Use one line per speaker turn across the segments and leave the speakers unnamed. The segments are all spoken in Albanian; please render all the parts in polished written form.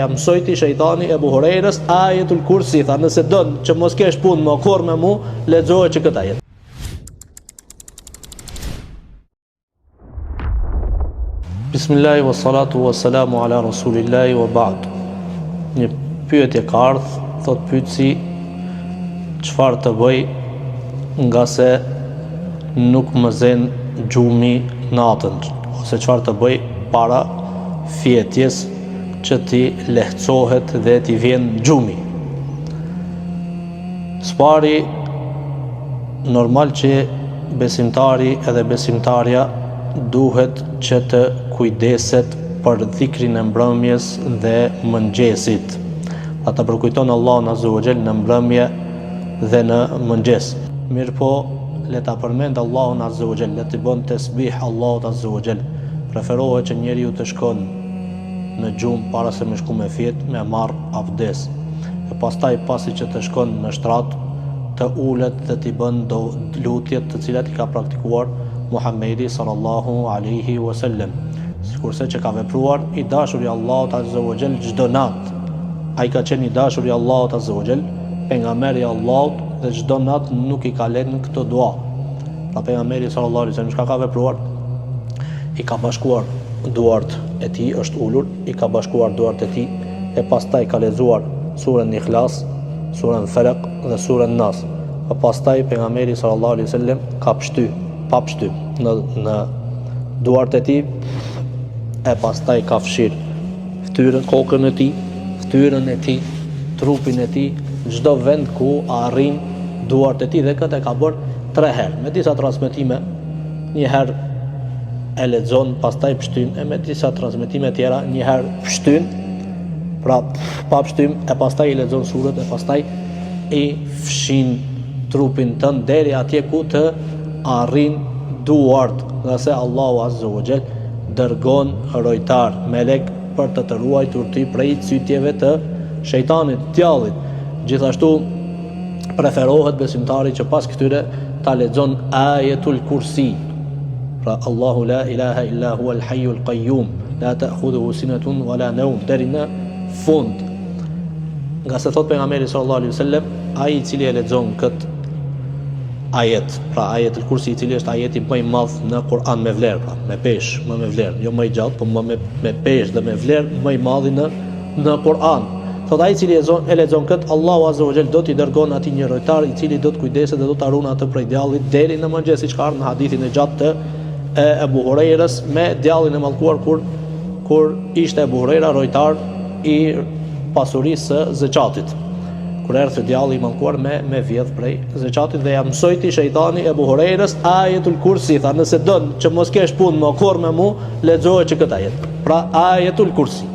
Ja mësojti shejtani Ebu Hurajrës ajetul kursi, tha nëse don që mos kesh punë më korr me mu, lexoje që këtë ajet. Bismillahi wassalatu wassalamu ala rasulillahi wa ba'd. Një pyetje ka ardhur, thot pyetësi çfarë të bëj nga se nuk më zen gjumi natën, ose çfarë të bëj para fjetjes që ti lehtësohet dhe ti vjen gjumi. Spari, normal që besimtari edhe besimtarja duhet që të kujdeset për dhikrin e mbrëmjes dhe mëngjesit. Ata përkujton Allahun Azza wa Jall në mbrëmje dhe në mëngjes. Mirë po, le ta përmend Allahun Azza wa Jall, le të bën tasbih Allahut Azza wa Jall. Preferohet që njeriu të shkon në gjumë para se me shku me fjet, me marr abdes. E pastaj pasi që të shkon në shtrat, të ulet dhe t'i bën do lutjet të cilat i ka praktikuar Muhammedi sallallahu alaihi wasallam. Sikurse që ka vepruar i dashuri Allahut Azza wa Jall çdo natë. Ai ka qenë i dashuri Allahut Azza wa Jall, pejgamberi i Allahut, dhe çdo natë nuk i ka lënë këtë dua. Pra pejgamberi sallallahu alaihi wasallam çka ka vepruar? I ka bashkuar duart e tij, është ulur, i ka bashkuar duart e tij, e pastaj ka lexuar surën Ikhlas, surën Falaq dhe surën Nas. E pastaj pejgamberi sallallahu alaihi wasallam ka pa pshty në duart e tij, e pastaj ka fshir fytyrën, kokën e tij, fytyrën e tij, trupin e tij, çdo vend ku arrin duart e tij, dhe këtë ka bërë 3 herë, me disa transmetime, një herë e lexon, pastaj pshtyn, e me disa transmetime tjera një herë pshtyn, pra pa pshtym, e pastaj i lexon surët, e pastaj i fshin trupin tënd deri atje ku të arrin duart, nga se Allahu Azza wa Jall dërgon rojtar, melek, për të ruajtur ty prej cytjeve të shejtanit, djallit. Gjithashtu preferohet besimtari që pas këtyre ta lexon ajetul kursi. Pra Allahu la ilaha illa huwa al-hayyul qayyum la ta'khudhuhu sinatun wala nawm, deri në fund. Nga se thot pejgamberi sallallahu alaihi wasallam, ai i cili e lexon kët ajet, pra ajetul kursi, i cili është ajeti më i madh në Kur'an me vlerë, pra me peshë, më me vlerë, jo më i gjatë, por me peshë dhe me vlerë më i madh në Kur'an. Thot ai i cili e lexon kët, Allahu Azza wa Jall do t'i dërgon atij një rojtar i cili do të kujdeset dhe do ta ruan atë prej djallit deri në mëngjes, siç ka ardhur në hadithin e gjatë të Ebu Hurajrës me djallin e mallkuar kur ishte Ebu Hurajra rojtar i pasurisë së zeqatit. Kur erdhi djalli i mallkuar me vjedh prej zeqatit, dhe ja mësojti shejtani Ebu Hurajrës ajetul kursi, tha nëse don që mos kesh punë më korr me mu, lexoje që këtë ajet. Pra ajetul kursi.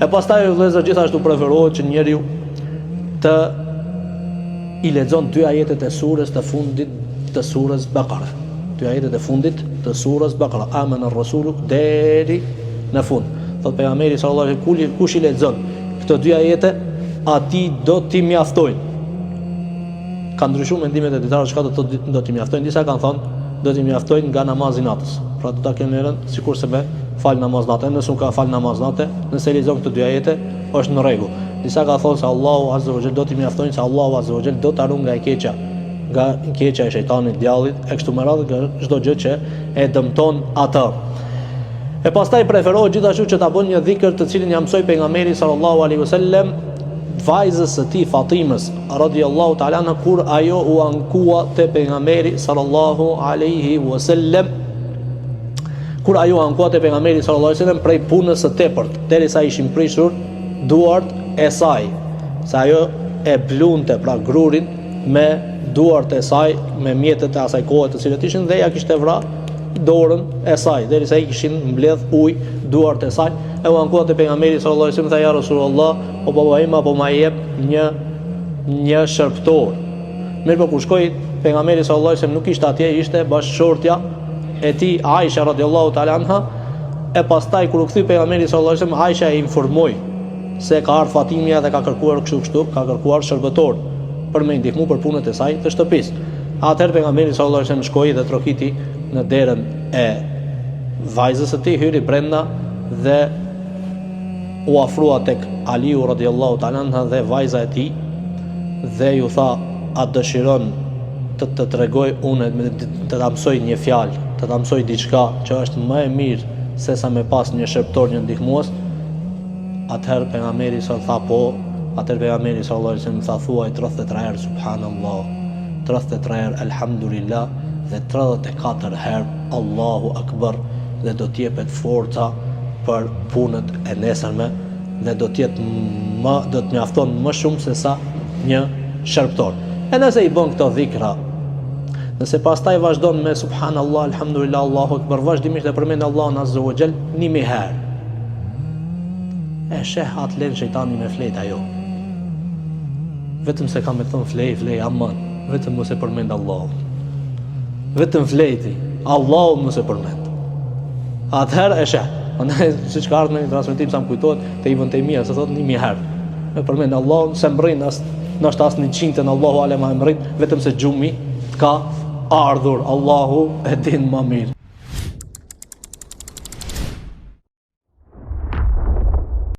E pastaj vëllezër, gjithashtu preferohet që njeriu të i lexon 2 ajetet e surës të fundit të surës Baqara. 2 ajetet e fundit të surës Baqara, amana ar-rasulu, deri në fund. Thot pejgamberi sallallahu alaihi wasallam, kush i lexon këto 2 ajete, atij do t'i mjaftojnë. Ka ndryshuar mendimet e dietarëve çka do t'i mjaftojnë. Disa kanë thënë do t'i mjaftojnë nga namazi natës. Pra do ta kenë rënë sikurse me fal namaz natë. Nëse nuk ka fal namaz natë, nëse lexon këto 2 ajete, është në rregull. Disa kanë thënë se Allahu Azza wa Jall do t'i mjaftojnë, se Allahu Azza wa Jall do ta ruan nga e keqja e shejtanit, djallit, e kështu me radhë, nga çdo gjë që e dëmton atë. E pastaj preferohet gjithashtu që ta bën një dhikr të cilin ja mësoi pejgamberi sallallahu alaihi wasallam vajzës së tij Fatimës radhiyallahu ta'ala anha, kur ajo u ankua te pejgamberi sallallahu alaihi wasallam, kur ajo ankua te pejgamberi sallallahu alaihi wasallam prej punës së tepërt, derisa ishin prishur duart e saj, se ajo e blunte pra grurin me duart e saj, me mjetet e asaj kohe të cilët ishin, dhe ja kishte vrarë dorën e saj, derisa i kishin mbledh ujë duart e saj. E u ankua te pejgamberi sallallahu alaihi wasallam, tha ja Rasulullah, o baba im apo ma jep një shërptor. Mirë po kur shkoi pejgamberi sallallahu alaihi wasallam nuk ishte atje, ishte bashkëshortja e tij Aisha radhiyallahu ta'ala anha. E pastaj kur u kthye pejgamberi sallallahu alaihi wasallam, Aisha e informoi se ka ardhur Fatimia dhe ka kërkuar kështu, ka kërkuar shërbëtor për me ndihmu për punët e saj të shtëpisë. Atëherë pejgamberi sallallahu alaihi wasallam shkoi dhe trokiti në derën e vajzës së tij, hyri brenda dhe u afrua tek Aliu radiallahu ta'ala anha dhe vajza e tij dhe ju tha, a dëshiron të tregoj unë, të ta mësoj një fjalë, të ta mësoj diçka që është më e mirë se sa me pas një shërptor, një ndihmues. Atëherë pejgamberi sa tha po, atëherë pejgamberi sallallahu alaihi wasallam tha, thuaj 33 herë subhanallah, 33 herë alhamdulillah dhe 34 herë Allahu akbar, dhe do t'jepet forca për punët e nesërme dhe do të mjafton më shumë se sa një shërptor. E nëse i bën këto dhikra, nëse pastaj vazhdon me subhanallah, alhamdulillah, Allahu akbar, vazhdimisht e përmend Allahun azza wa jall 1000 herë, e sheh atë len shejtani me flet ajo. Vetëm se ka me thon flej aman, vetëm mos e përmend Allahun. Vetëm fleti, Allahu mos e përmend. Atëherë e sheh. Andaj siç ka ardhur në një transmetim sa më kujtohet te Ibn Taymija se thotë 1000 herë. Me përmend Allahun, se mbrin as ndoshta as 100-ën, Allahu alema e mbrin, vetëm se xhumi ka ardhur, Allahu e din më mirë.